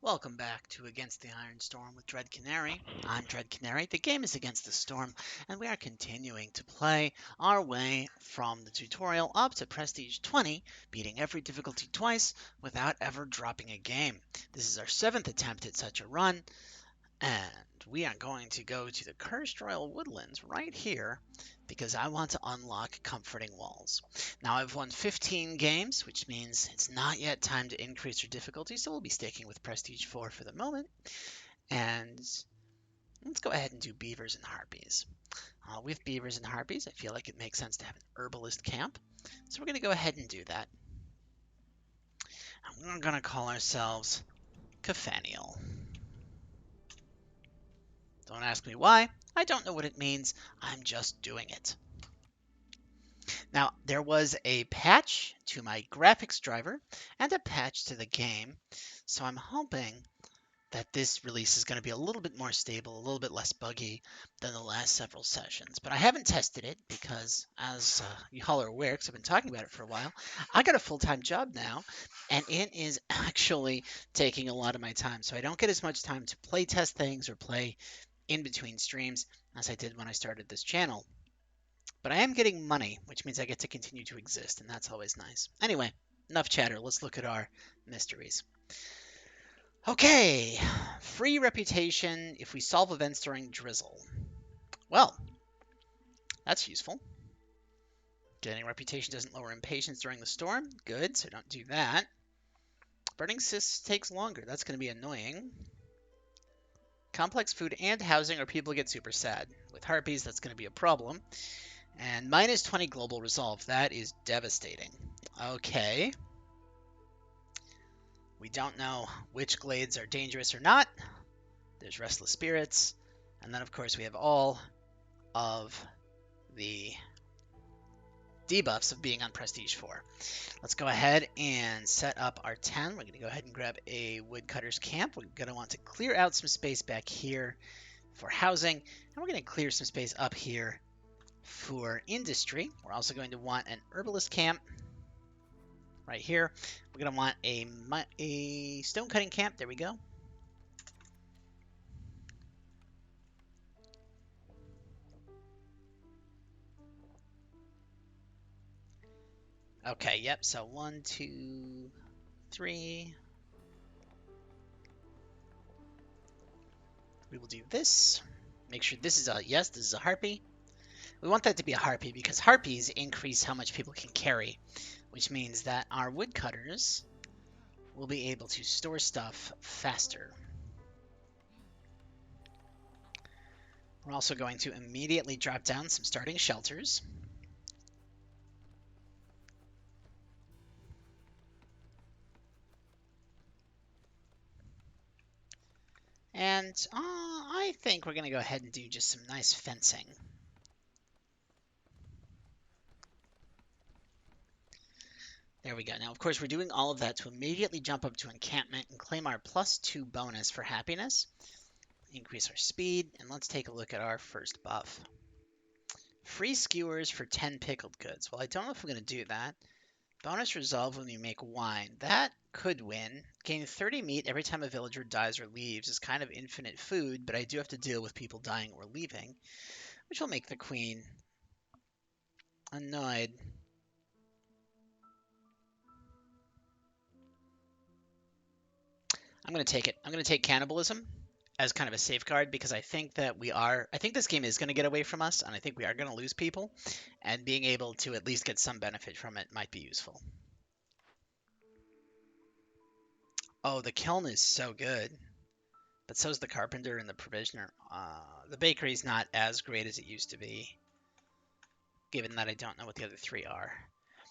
Welcome back to Against the Iron Storm with Dread Canary. I'm Dread Canary. The game is Against the Storm, and we are continuing to play our way from the tutorial up to Prestige 20, beating every difficulty twice without ever dropping a game. This is our 7th attempt at such a run, and we are going to go to the Cursed Royal Woodlands right here because I want to unlock Comforting Walls. Now I've won 15 games, which means it's not yet time to increase your difficulty, so we'll be sticking with Prestige 4 for the moment. And let's go ahead and do Beavers and Harpies. With Beavers and Harpies, I feel like it makes sense to have an herbalist camp, so we're going to go ahead and do that. And we're going to call ourselves Caphaniel. Don't ask me why. I don't know what it means. I'm just doing it. Now, there was a patch to my graphics driver and a patch to the game, so I'm hoping that this release is going to be a little bit more stable, a little bit less buggy than the last several sessions. But I haven't tested it because, as y'all are aware, because I've been talking about it for a while, I got a full-time job now, and it is actually taking a lot of my time. So I don't get as much time to play test things or play in between streams as I did when I started this channel. But I am getting money, which means I get to continue to exist, and that's always nice. Anyway, enough chatter. Let's look at our mysteries. Okay, free reputation if we solve events during drizzle. Well, that's useful. Getting reputation doesn't lower impatience during the storm. Good, so don't do that. Burning cysts takes longer. That's going to be annoying. Complex food and housing, or people get super sad. With harpies, that's going to be a problem. And minus 20 global resolve. That is devastating. Okay. We don't know which glades are dangerous or not. There's restless spirits. And then, of course, we have all of the debuffs of being on Prestige 4. Let's go ahead and set up our 10. We're going to go ahead and grab a woodcutter's camp. We're going to want to clear out some space back here for housing. And we're going to clear some space up here for industry. We're also going to want an herbalist camp right here. We're going to want a stone cutting camp. There we go. Okay, yep, so 1, 2, 3. We will do this. Make sure this is a, yes, this is a harpy. We want that to be a harpy because harpies increase how much people can carry, which means that our woodcutters will be able to store stuff faster. We're also going to immediately drop down some starting shelters. And I think we're going to go ahead and do just some nice fencing. There we go. Now, of course, we're doing all of that to immediately jump up to encampment and claim our +2 bonus for happiness. Increase our speed, and let's take a look at our first buff. Free skewers for 10 pickled goods. Well, I don't know if we're going to do that. Bonus resolve when you make wine. That could win. Gain 30 meat every time a villager dies or leaves is kind of infinite food, but I do have to deal with people dying or leaving, which will make the queen annoyed. I'm going to take it. I'm going to take cannibalism as kind of a safeguard because I think that I think this game is going to get away from us, and I think we are going to lose people, and being able to at least get some benefit from it might be useful. Oh, the kiln is so good, but so is the carpenter and the provisioner. The bakery's not as great as it used to be, given that I don't know what the other 3 are.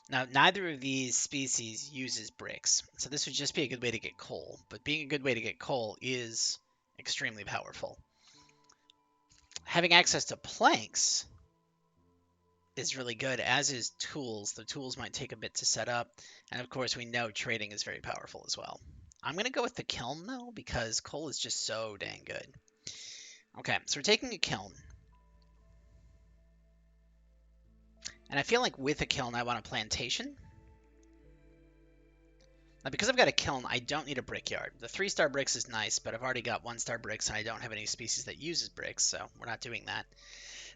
Now, neither of these species uses bricks, so this would just be a good way to get coal, but being a good way to get coal is extremely powerful. Having access to planks is really good, as is tools. The tools might take a bit to set up, and of course we know trading is very powerful as well. I'm going to go with the kiln, though, because coal is just so dang good. Okay, so we're taking a kiln. And I feel like with a kiln, I want a plantation. Now, because I've got a kiln, I don't need a brickyard. The 3-star bricks is nice, but I've already got 1-star bricks, and I don't have any species that uses bricks, so we're not doing that.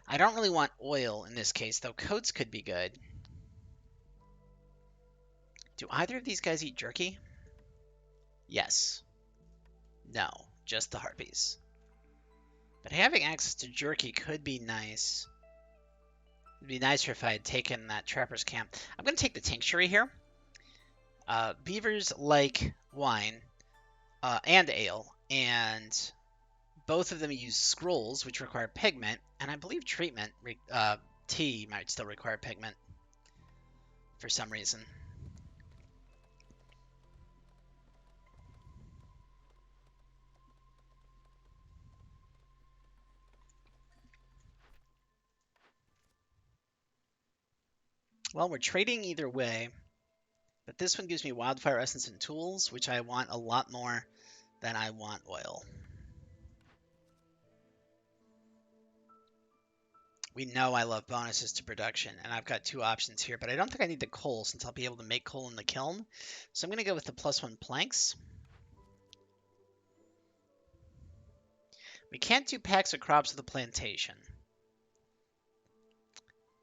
I don't really want oil in this case, though coats could be good. Do either of these guys eat jerky? Yes. No. Just the harpies. But having access to jerky could be nice. It'd be nicer if I had taken that trapper's camp. I'm going to take the tincture here. Beavers like wine and ale, and both of them use scrolls, which require pigment, and I believe treatment, tea might still require pigment for some reason. Well, we're trading either way, but this one gives me wildfire essence and tools, which I want a lot more than I want oil. We know I love bonuses to production, and I've got 2 options here, but I don't think I need the coal since I'll be able to make coal in the kiln. So I'm going to go with the +1 planks. We can't do packs of crops with a plantation.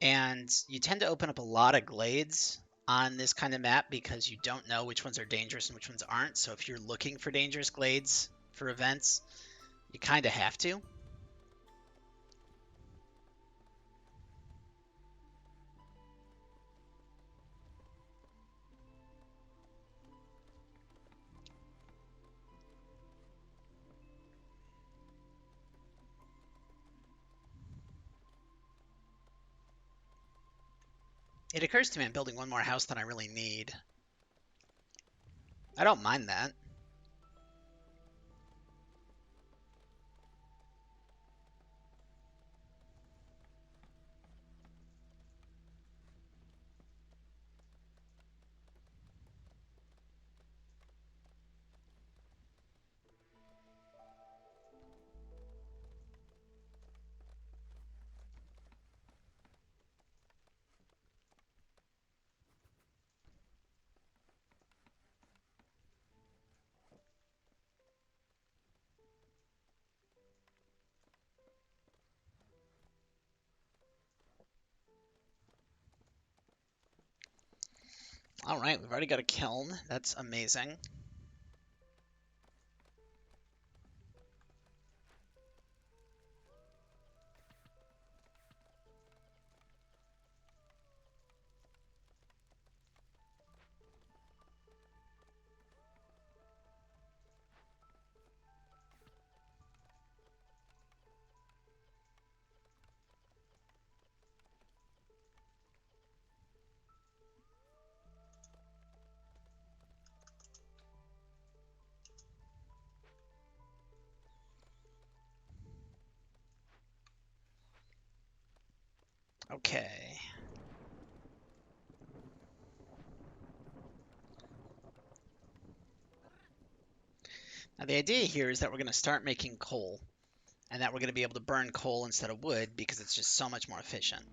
And you tend to open up a lot of glades on this kind of map because you don't know which ones are dangerous and which ones aren't. So if you're looking for dangerous glades for events, you kind of have to. It occurs to me I'm building one more house than I really need. I don't mind that. All right, we've already got a kiln. That's amazing. Okay. Now the idea here is that we're going to start making coal, and that we're going to be able to burn coal instead of wood because it's just so much more efficient.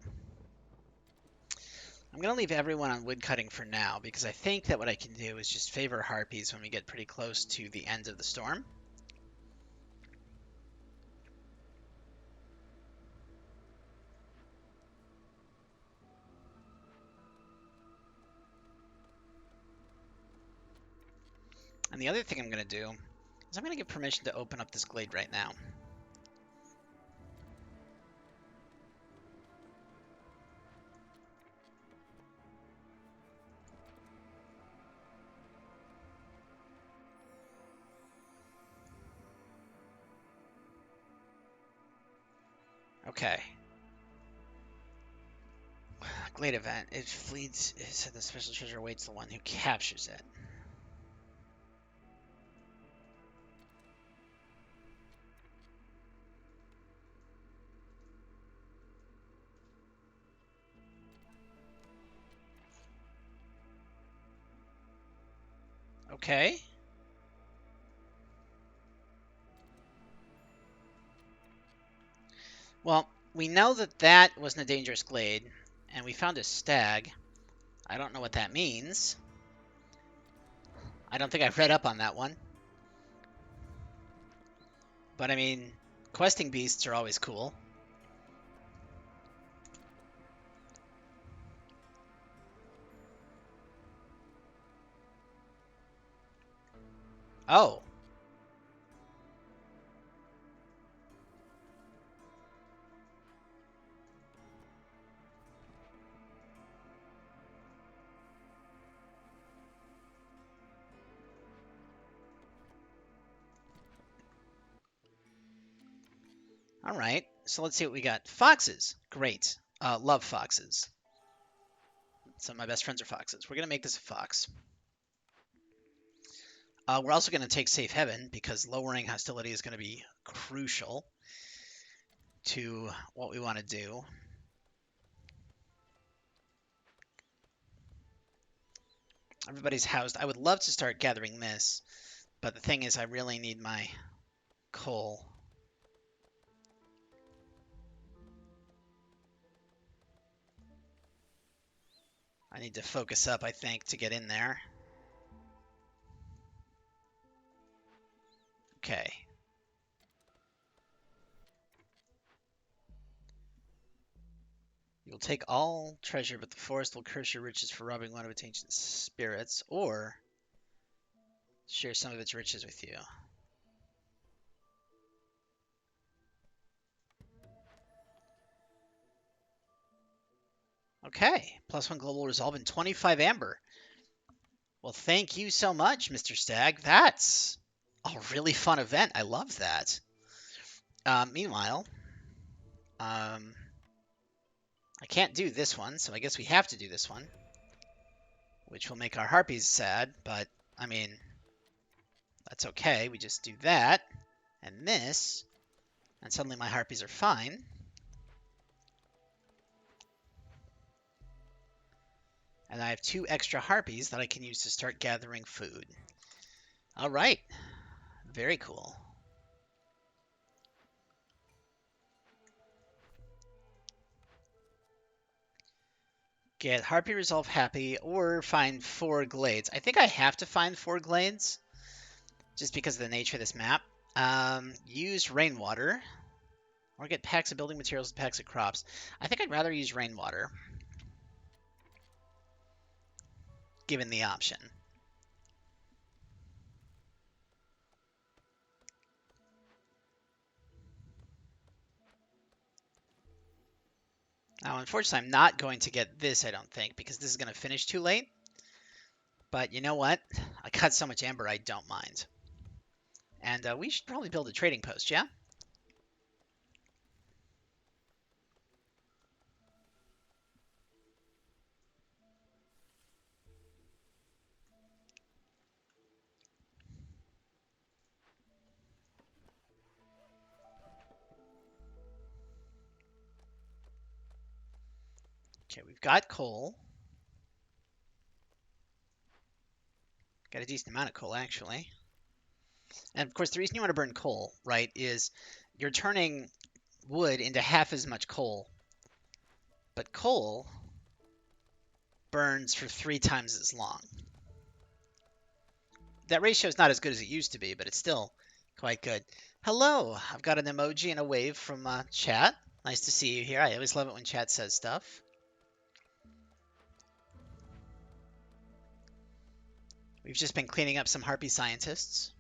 I'm going to leave everyone on wood cutting for now because I think that what I can do is just favor harpies when we get pretty close to the end of the storm. And the other thing I'm going to do is I'm going to give permission to open up this glade right now. Okay. Glade event. It flees. It said the special treasure awaits the one who captures it. Okay. Well, we know that that wasn't a dangerous glade, and we found a stag. I don't know what that means. I don't think I've read up on that one. But I mean, questing beasts are always cool. Oh. All right. So let's see what we got. Foxes. Great. Love foxes. Some of my best friends are foxes. We're going to make this a fox. We're also going to take Safe Heaven because lowering hostility is going to be crucial to what we want to do. Everybody's housed. I would love to start gathering this, but the thing is I really need my coal. I need to focus up, I think, to get in there. Okay. You'll take all treasure, but the forest will curse your riches for robbing one of its ancient spirits, or share some of its riches with you. Okay, +1 global resolve and 25 amber. Well, thank you so much, Mr. Stag. That's a really fun event. I love that. Meanwhile, I can't do this one, so I guess we have to do this one, which will make our harpies sad, but, I mean, that's okay. We just do that, and this, and suddenly my harpies are fine. And I have 2 extra harpies that I can use to start gathering food. All right. Very cool. Get Harpy Resolve Happy or find 4 glades. I think I have to find 4 glades just because of the nature of this map. Use rainwater or get packs of building materials and packs of crops. I think I'd rather use rainwater given the option. Now, unfortunately, I'm not going to get this, I don't think, because this is going to finish too late. But you know what? I got so much amber, I don't mind. And we should probably build a trading post, yeah? Okay, we've got coal. Got a decent amount of coal, actually. And of course, the reason you want to burn coal, right, is you're turning wood into half as much coal. But coal burns for 3 times as long. That ratio is not as good as it used to be, but it's still quite good. Hello, I've got an emoji and a wave from chat. Nice to see you here. I always love it when chat says stuff. We've just been cleaning up some harpy scientists.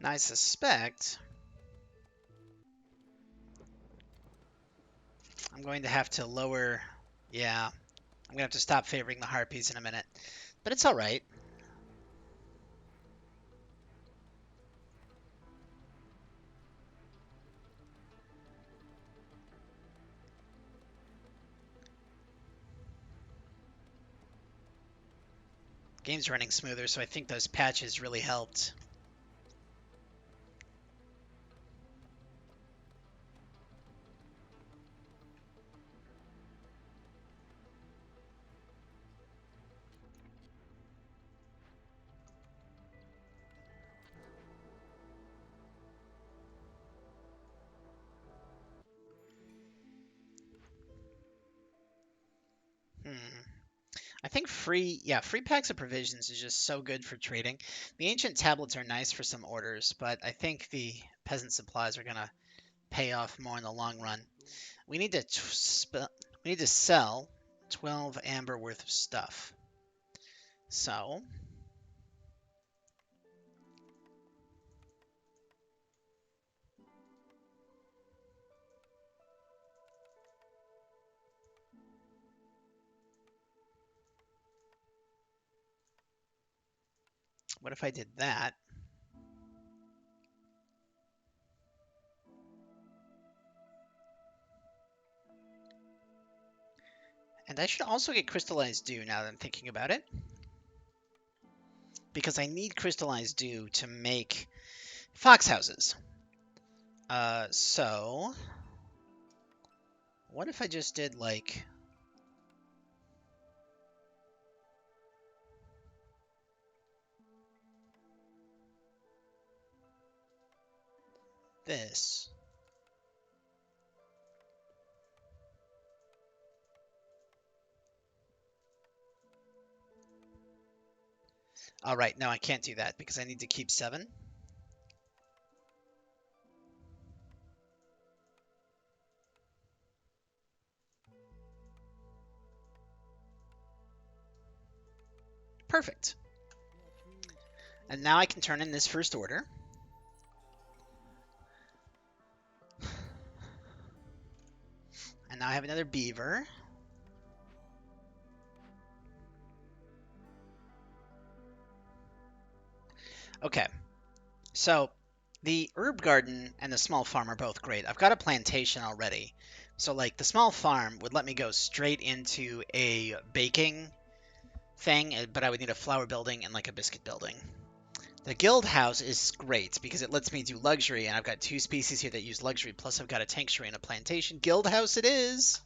Now I suspect I'm going to have to lower... Yeah, I'm going to have to stop favoring the harpies in a minute. But it's all right. Game's running smoother, so I think those patches really helped. Hmm. I think free packs of provisions is just so good for trading. The ancient tablets are nice for some orders, but I think the peasant supplies are gonna pay off more in the long run. We need to we need to sell 12 amber worth of stuff. So, what if I did that? And I should also get crystallized dew now that I'm thinking about it, because I need crystallized dew to make fox houses. So what if I just did like this? All right, no, I can't do that because I need to keep 7. Perfect. And now I can turn in this first order. And now I have another beaver. Okay, so the herb garden and the small farm are both great. I've got a plantation already. So like the small farm would let me go straight into a baking thing, but I would need a flour building and like a biscuit building. The guild house is great because it lets me do luxury, and I've got 2 species here that use luxury, plus I've got a tanctuary and a plantation. Guild house it is!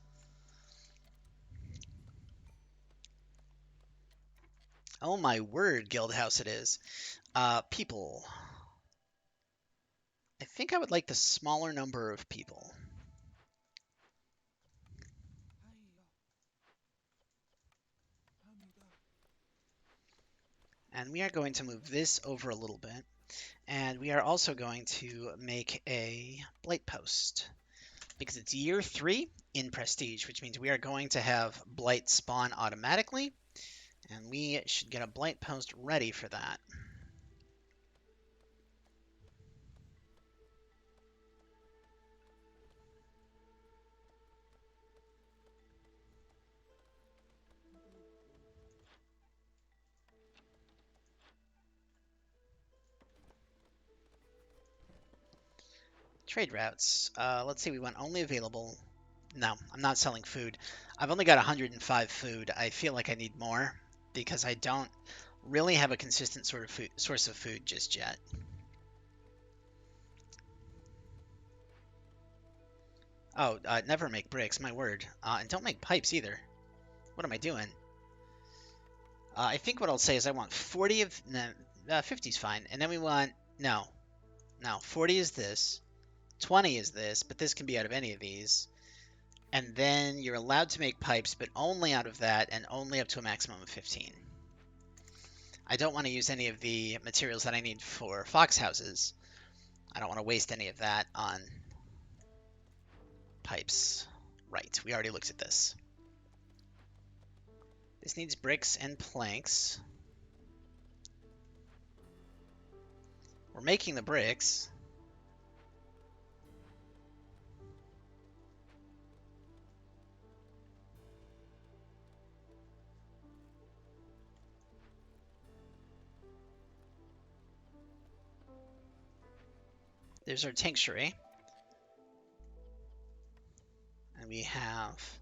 Oh my word, guild house it is. People. I think I would like the smaller number of people. And we are going to move this over a little bit. And we are also going to make a blight post. Because it's year 3 in prestige, which means we are going to have blight spawn automatically. And we should get a blight post ready for that. Trade routes. Let's see, we want only available. No, I'm not selling food. I've only got 105 food. I feel like I need more because I don't really have a consistent sort of source of food just yet. Oh, never make bricks, my word. And don't make pipes either. What am I doing? I think what I'll say is I want 40 of... No, 50 is fine. And then we want... No. No, 40 is this. 20 is this, but this can be out of any of these. And then you're allowed to make pipes, but only out of that, and only up to a maximum of 15. I don't want to use any of the materials that I need for fox houses. I don't want to waste any of that on pipes. Right, we already looked at this. This needs bricks and planks. We're making the bricks. There's our tanctuary. And we have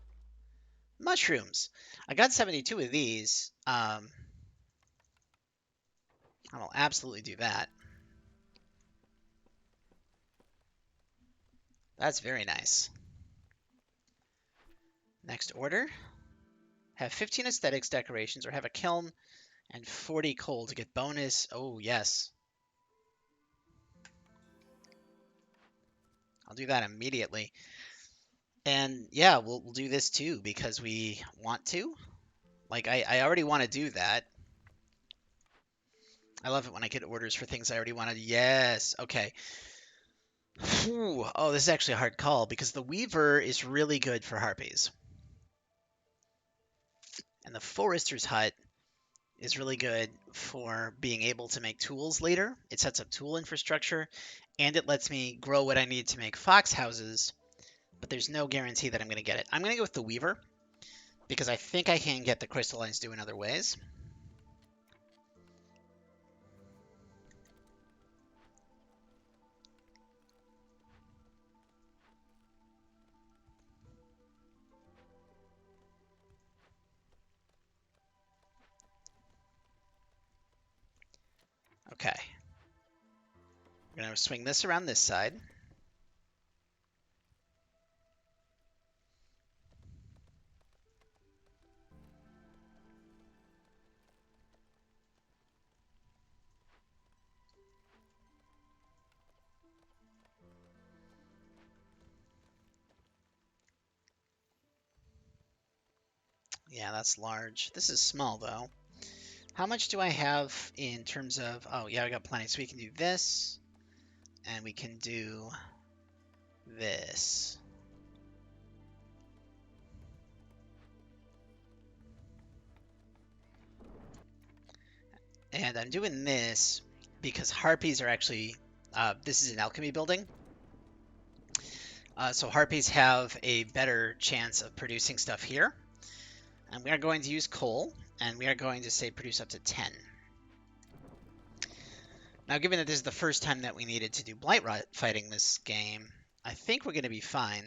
mushrooms. I got 72 of these. I will absolutely do that. That's very nice. Next order. Have 15 aesthetics decorations or have a kiln and 40 coal to get bonus. Oh, yes. I'll do that immediately. And yeah, we'll do this too because we want to. Like, I already want to do that. I love it when I get orders for things I already wanted. Yes. Okay. Whew. Oh, this is actually a hard call because the Weaver is really good for harpies. And the Forester's Hut is really good for being able to make tools later. It sets up tool infrastructure and it lets me grow what I need to make fox houses, but there's no guarantee that I'm going to get it. I'm going to go with the Weaver because I think I can get the crystallines due in other ways. Okay. We're going to swing this around this side. Yeah, that's large. This is small, though. How much do I have in terms of... Oh, yeah, I got plenty. So we can do this, and we can do this. And I'm doing this because harpies are actually... this is an alchemy building. So harpies have a better chance of producing stuff here. And we are going to use coal, and we are going to say produce up to 10. Now, given that this is the first time that we needed to do blight rot fighting this game, I think we're going to be fine.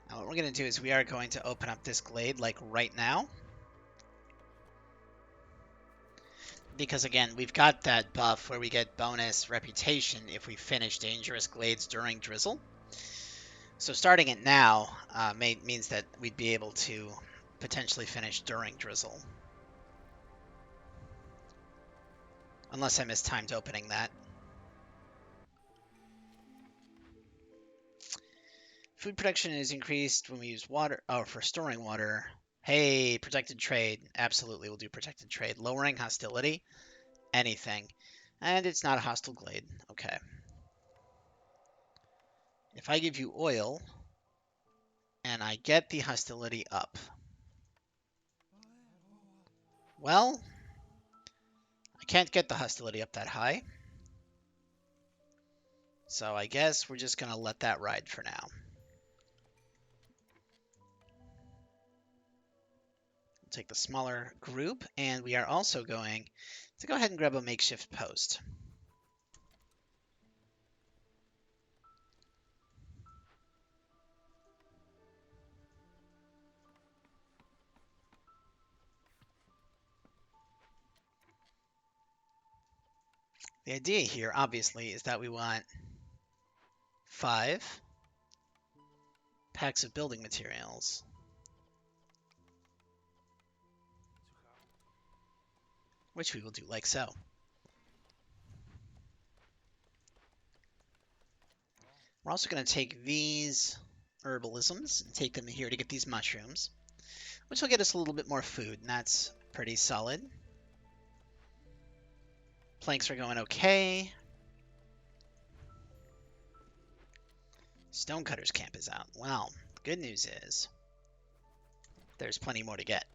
Now, what we're going to do is we are going to open up this glade, like, right now. Because, again, we've got that buff where we get bonus reputation if we finish dangerous glades during drizzle. So starting it now means that we'd be able to potentially finish during drizzle. Unless I mistimed opening that. Food production is increased when we use water. Oh, for storing water. Hey, protected trade. Absolutely, we'll do protected trade. Lowering hostility. Anything. And it's not a hostile glade. Okay. If I give you oil, and I get the hostility up. Well, I can't get the hostility up that high. So I guess we're just going to let that ride for now. We'll take the smaller group, and we are also going to go ahead and grab a makeshift post. The idea here, obviously, is that we want 5 packs of building materials. Which we will do like so. We're also going to take these herbalisms and take them here to get these mushrooms, which will get us a little bit more food, and that's pretty solid. Planks are going okay. Stonecutter's camp is out. Well, good news is there's plenty more to get.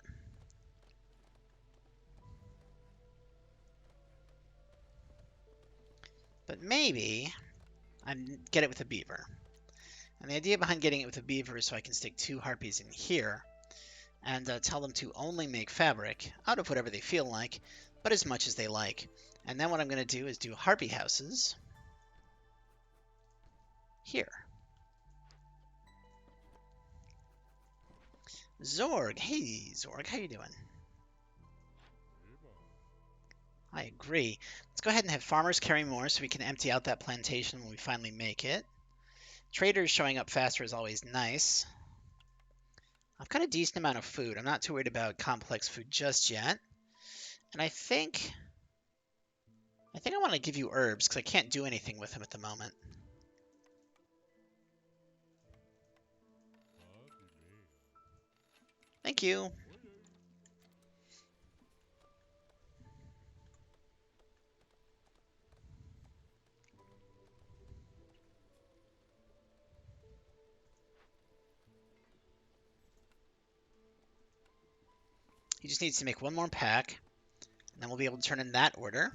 But maybe I get it with a beaver. And the idea behind getting it with a beaver is so I can stick 2 harpies in here and tell them to only make fabric out of whatever they feel like, but as much as they like. And then what I'm going to do is do harpy houses here. Zorg, hey Zorg, how you doing? I agree. Let's go ahead and have farmers carry more so we can empty out that plantation when we finally make it. Traders showing up faster is always nice. I've got a decent amount of food. I'm not too worried about complex food just yet. And I think I want to give you herbs because I can't do anything with them at the moment. Thank you. He just needs to make 1 more pack, and then we'll be able to turn in that order.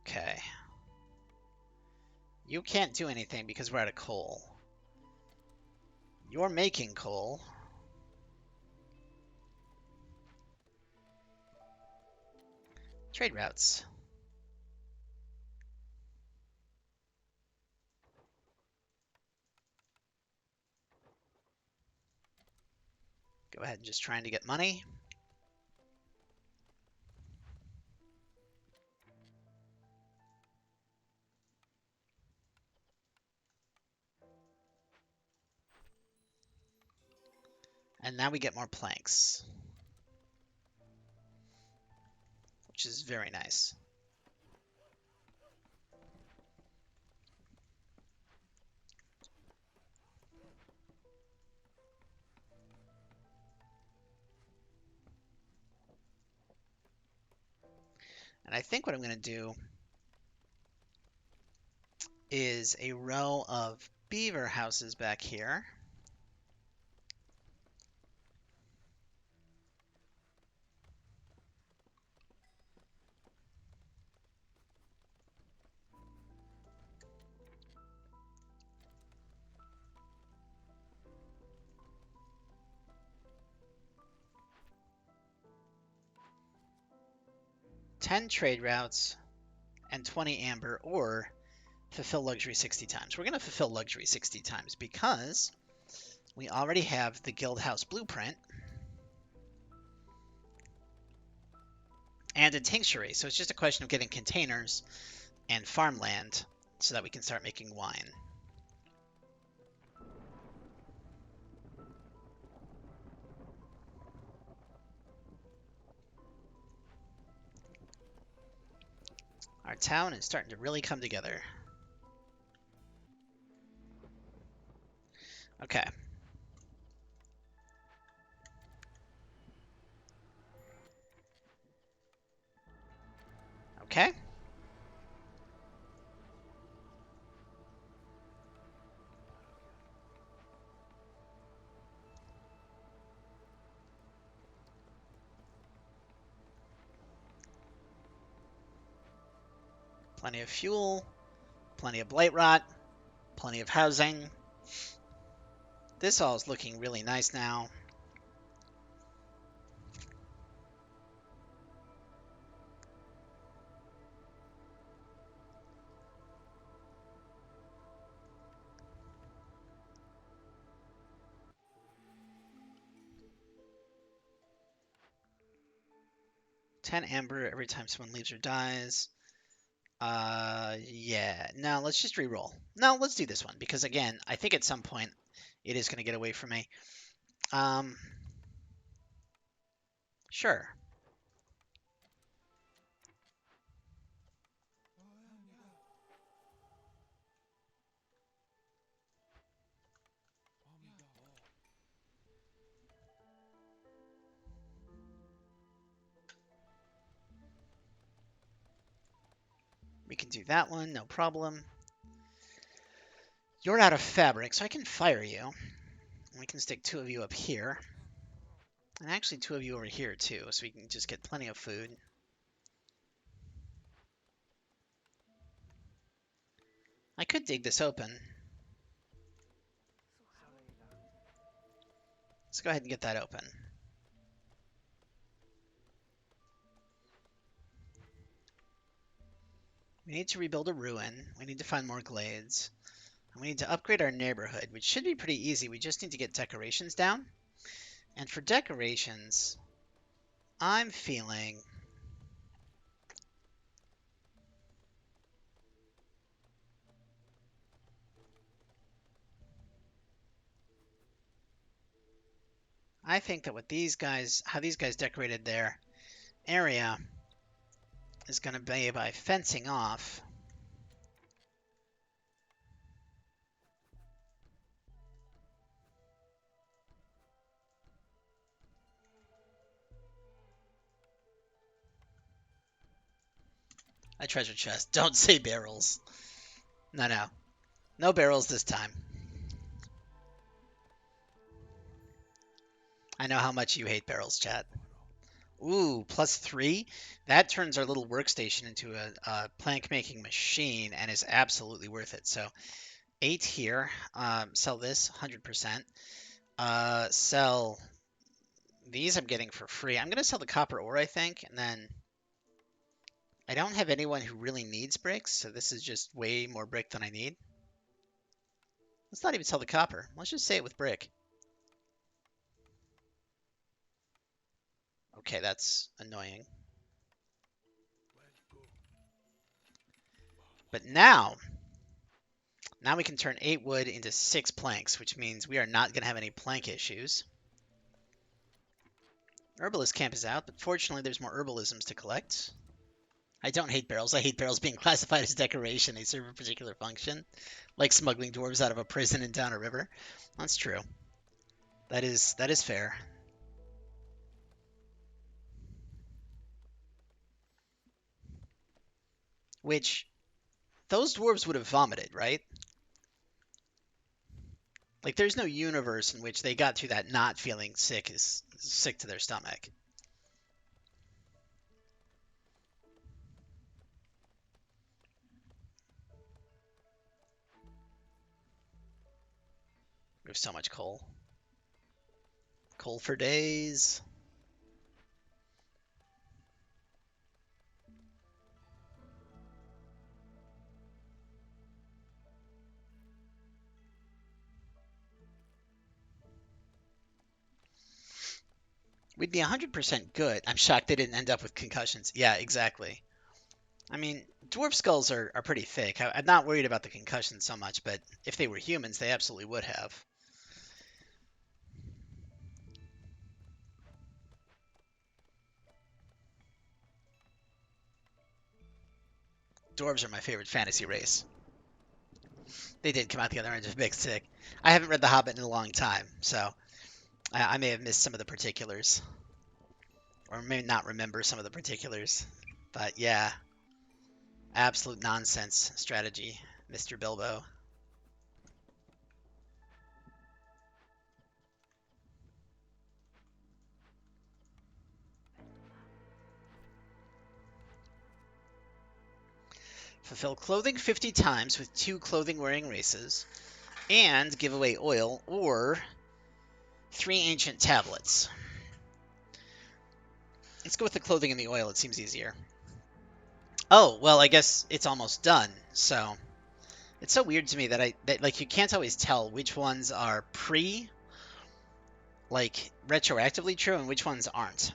Okay. You can't do anything because we're out of coal. You're making coal. Trade routes. Go ahead and just trying to get money. And now we get more planks, which is very nice. And I think what I'm going to do is a row of beaver houses back here. Ten trade routes and 20 amber, or fulfill luxury 60 times. We're going to fulfill luxury 60 times because we already have the guild house blueprint and a tinctuary. So it's just a question of getting containers and farmland so that we can start making wine. Our town is starting to really come together. Okay. Okay. Plenty of fuel, plenty of blight rot, plenty of housing. This all is looking really nice now. Ten amber every time someone leaves or dies. Yeah. No, let's just re-roll. No, let's do this one because again, I think at some point it is going to get away from me. Sure. We can do that one, no problem. You're out of fabric, so I can fire you. We can stick 2 of you up here. And actually 2 of you over here, too, so we can just get plenty of food. I could dig this open. Let's go ahead and get that open. We need to rebuild a ruin. We need to find more glades. And we need to upgrade our neighborhood, which should be pretty easy. We just need to get decorations down. And for decorations, I'm feeling... I think that what these guys, how these guys decorated their area is going to be by fencing off. A treasure chest. Don't say barrels. No, no. No barrels this time. I know how much you hate barrels, chat. Ooh, +3? That turns our little workstation into a plank-making machine and is absolutely worth it. So 8 here. Sell this, 100%. Sell these I'm getting for free. I'm going to sell the copper ore, I think, and then I don't have anyone who really needs bricks, so this is just way more brick than I need. Let's not even sell the copper. Let's just say it with brick. Okay, that's annoying. But now we can turn 8 wood into 6 planks, which means we are not going to have any plank issues. Herbalist camp is out, but fortunately there's more herbalisms to collect. I don't hate barrels. I hate barrels being classified as decoration. They serve a particular function, like smuggling dwarves out of a prison and down a river. That's true. That is fair. Which, those dwarves would have vomited, right? Like, there's no universe in which they got through that not feeling sick is sick to their stomach. We have so much coal. Coal for days. We'd be 100% good. I'm shocked they didn't end up with concussions. Yeah, exactly. I mean, dwarf skulls are pretty thick. I'm not worried about the concussions so much, but if they were humans, they absolutely would have. Dwarves are my favorite fantasy race. They did come out the other end of Big Sick. I haven't read The Hobbit in a long time, so I may have missed some of the particulars. Or may not remember some of the particulars. But yeah, absolute nonsense strategy, Mr. Bilbo. Fulfill clothing 50 times with 2 clothing-wearing races, and give away oil or 3 ancient tablets. Let's go with the clothing and the oil. It seems easier. Oh, well, I guess it's almost done. So it's so weird to me that like you can't always tell which ones are like retroactively true and which ones aren't.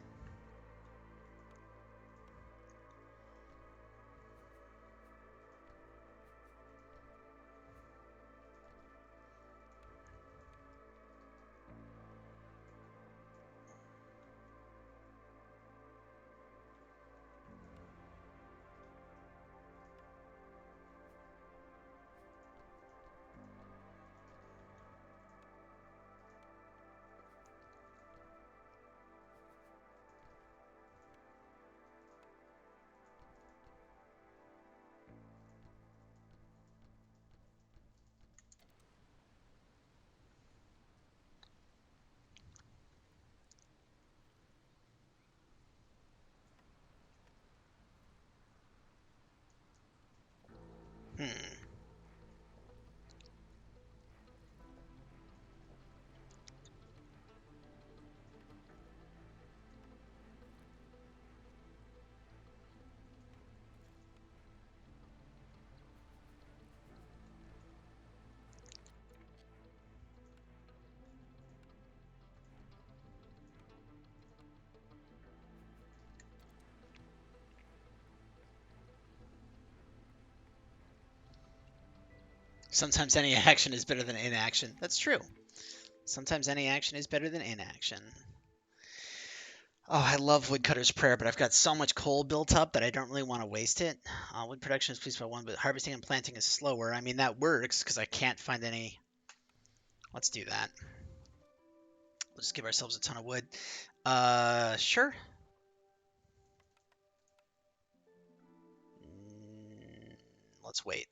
Sometimes any action is better than inaction. That's true. Sometimes any action is better than inaction. Oh, I love Woodcutter's Prayer, but I've got so much coal built up that I don't really want to waste it. Wood production is pleased by one, but harvesting and planting is slower. I mean, that works because I can't find any. Let's do that. Let's just give ourselves a ton of wood. Sure. Let's wait.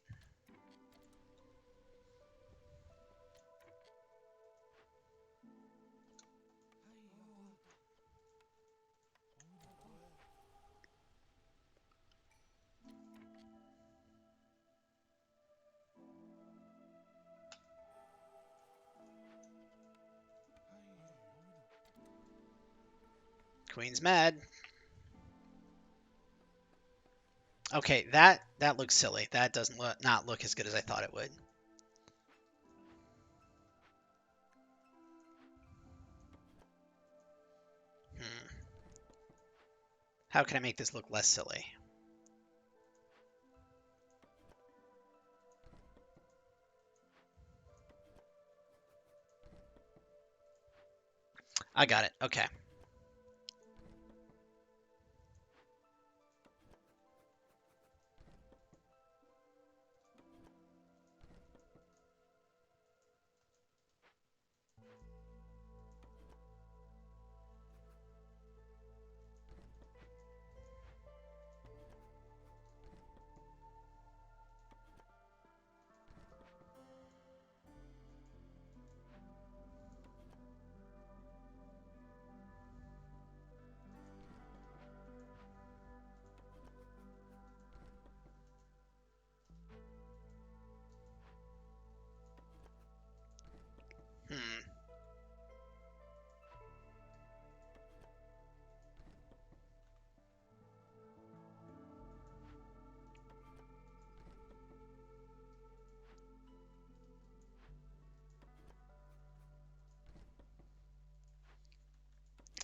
Queen's mad. Okay, that looks silly. That doesn't not look as good as I thought it would. How can I make this look less silly? I got it. Okay. Hmm.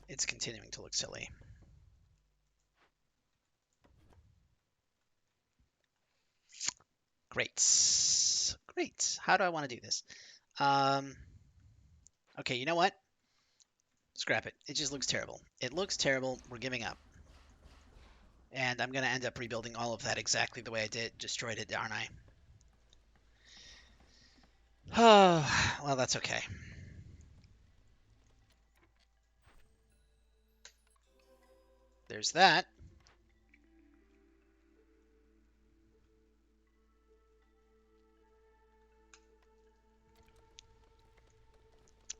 It's continuing to look silly. Great. Great. How do I want to do this? Okay, you know what? Scrap it. It just looks terrible. It looks terrible. We're giving up. And I'm going to end up rebuilding all of that exactly the way I destroyed it, aren't I? Oh, well, that's okay. There's that.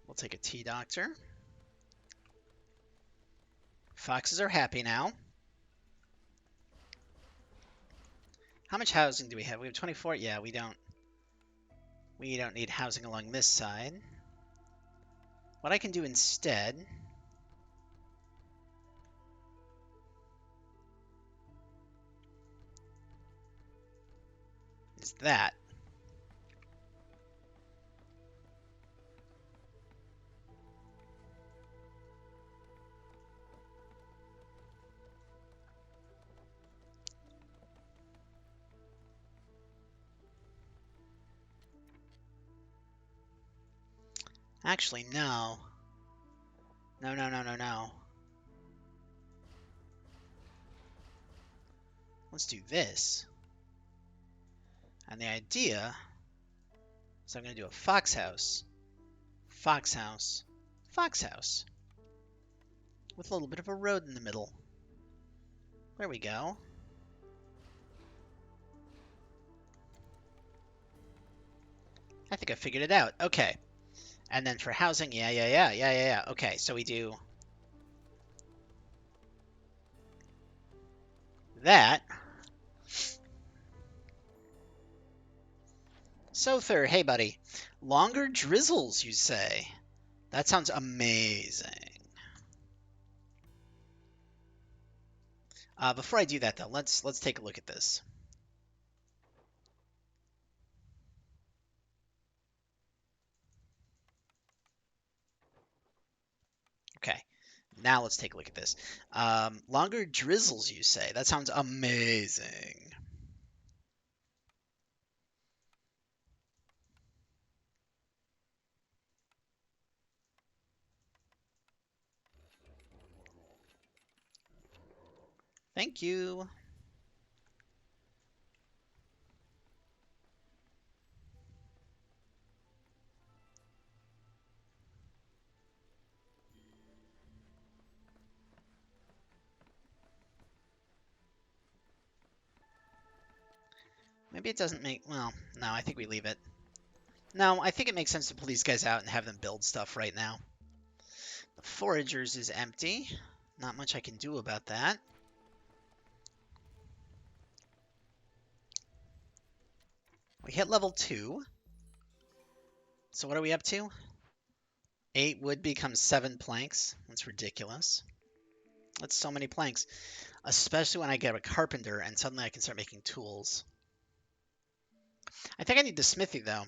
We'll take a tea doctor. Foxes are happy now. How much housing do we have? We have 24. Yeah, we don't need housing along this side. What I can do instead is that. Actually, no. No, no, no, no, no. Let's do this. And the idea is I'm going to do a fox house, fox house, fox house, with a little bit of a road in the middle. There we go. I think I figured it out. Okay. And then for housing, yeah. Okay, so we do that. Sother, hey buddy. Longer drizzles, you say? That sounds amazing. Before I do that, though, let's take a look at this. Okay, now let's take a look at this. Longer drizzles, you say? That sounds amazing. Thank you. Maybe it doesn't make... Well, no, I think we leave it. No, I think it makes sense to pull these guys out and have them build stuff right now. The Foragers is empty. Not much I can do about that. We hit level 2. So what are we up to? 8 wood becomes 7 planks. That's ridiculous. That's so many planks. Especially when I get a carpenter and suddenly I can start making tools. I think I need the smithy, though.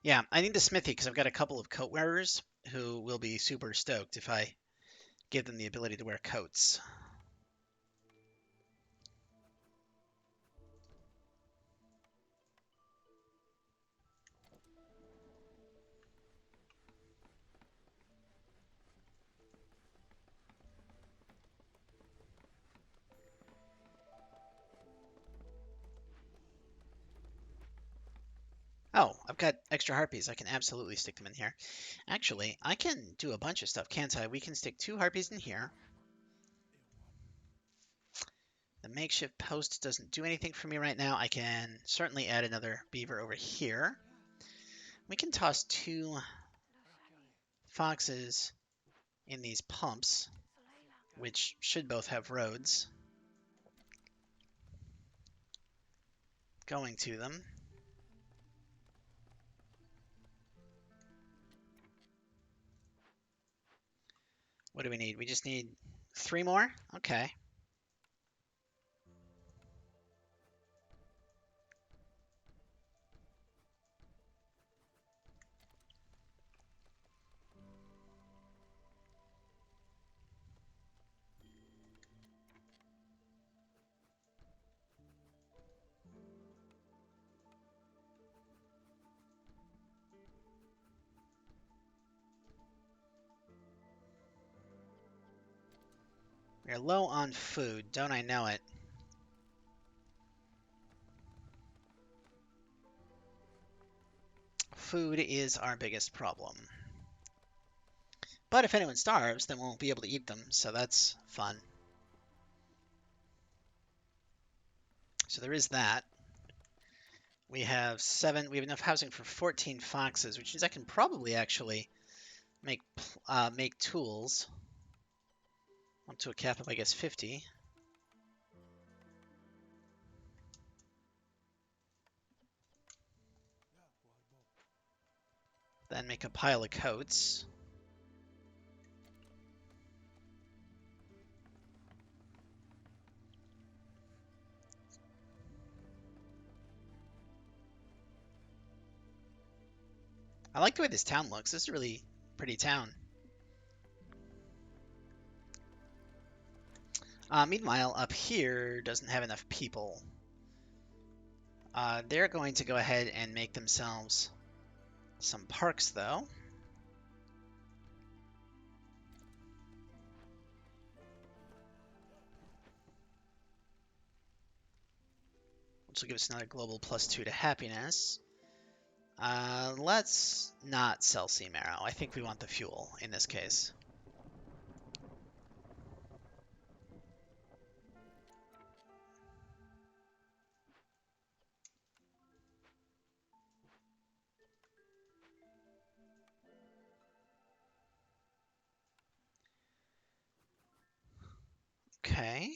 Yeah, I need the smithy because I've got a couple of coat wearers who will be super stoked if I give them the ability to wear coats. Oh, I've got extra harpies. I can absolutely stick them in here. Actually, I can do a bunch of stuff, can't I? We can stick 2 harpies in here. The makeshift post doesn't do anything for me right now. I can certainly add another beaver over here. We can toss 2 foxes in these pumps, which should both have roads going to them. What do we need? We just need 3 more? Okay. We're low on food, don't I know it? Food is our biggest problem. But if anyone starves, then we won't be able to eat them, so that's fun. So there is that. We have enough housing for 14 foxes, which means I can probably actually make tools up to a cap of, I guess, 50. Then make a pile of coats. I like the way this town looks. This is a really pretty town. Meanwhile, up here doesn't have enough people. They're going to go ahead and make themselves some parks, though. Which will give us another global +2 to happiness. Let's not sell sea marrow. I think we want the fuel in this case. Okay.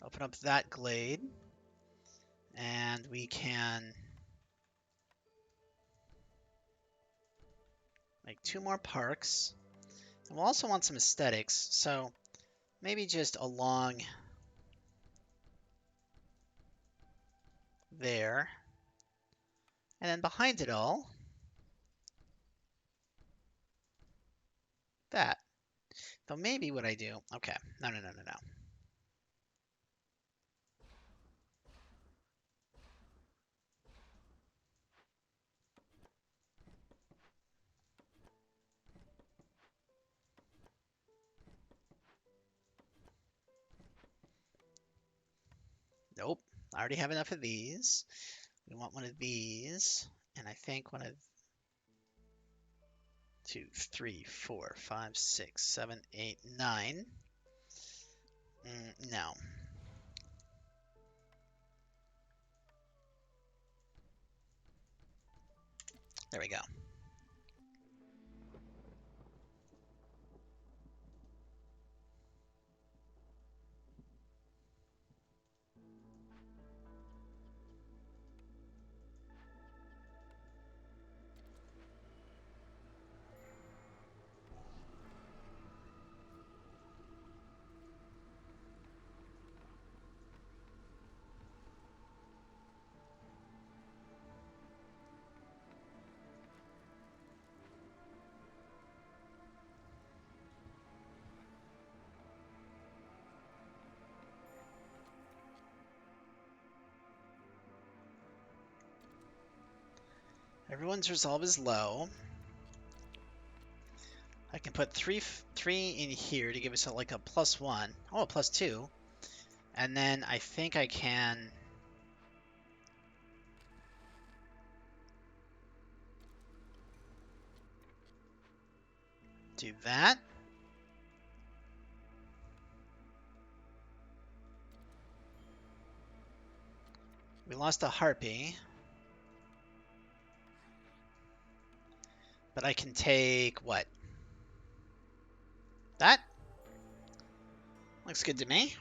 Open up that glade. And we can make 2 more parks. And we'll also want some aesthetics, so maybe just along there. And then behind it all, that. So maybe what I do. Okay. No, no, no, no, no. Nope. I already have enough of these. We want one of these. And I think one of 2, 3, 4, 5, 6, 7, 8, 9. No. There we go. Everyone's resolve is low. I can put three in here to give us like a +1. Oh, a +2. And then I think I can do that. We lost a harpy. But I can take what? That? Looks good to me.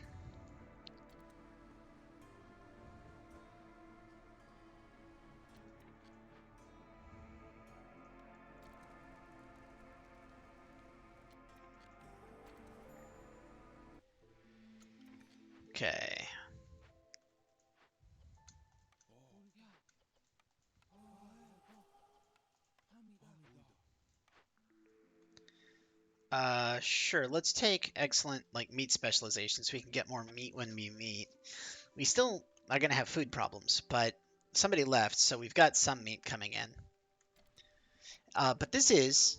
Okay. Sure. Let's take excellent like meat specialization so we can get more meat when we meet. We still are gonna have food problems, but somebody left, so we've got some meat coming in. But this is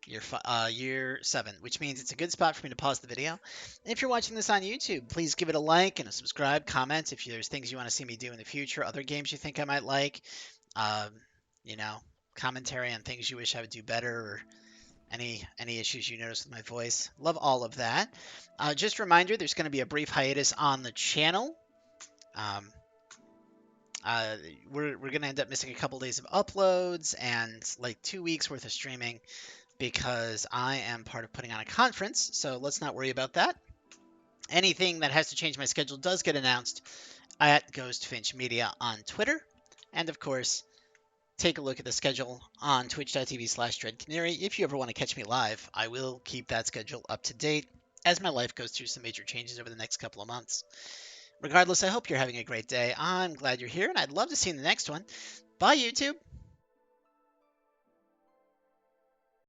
year 7, which means it's a good spot for me to pause the video. If you're watching this on YouTube, please give it a like and a subscribe, comment if there's things you want to see me do in the future, other games you think I might like, um, you know, commentary on things you wish I would do better, or any issues you notice with my voice. Love all of that. Just a reminder, there's going to be a brief hiatus on the channel. Um, we're going to end up missing a couple days of uploads and like 2 weeks worth of streaming because I am part of putting on a conference, so let's not worry about that. Anything that has to change my schedule does get announced at Ghost Finch Media on Twitter. And of course, take a look at the schedule on twitch.tv/DreadCanary. If you ever want to catch me live, I will keep that schedule up to date as my life goes through some major changes over the next couple of months. Regardless, I hope you're having a great day. I'm glad you're here, and I'd love to see you in the next one. Bye, YouTube!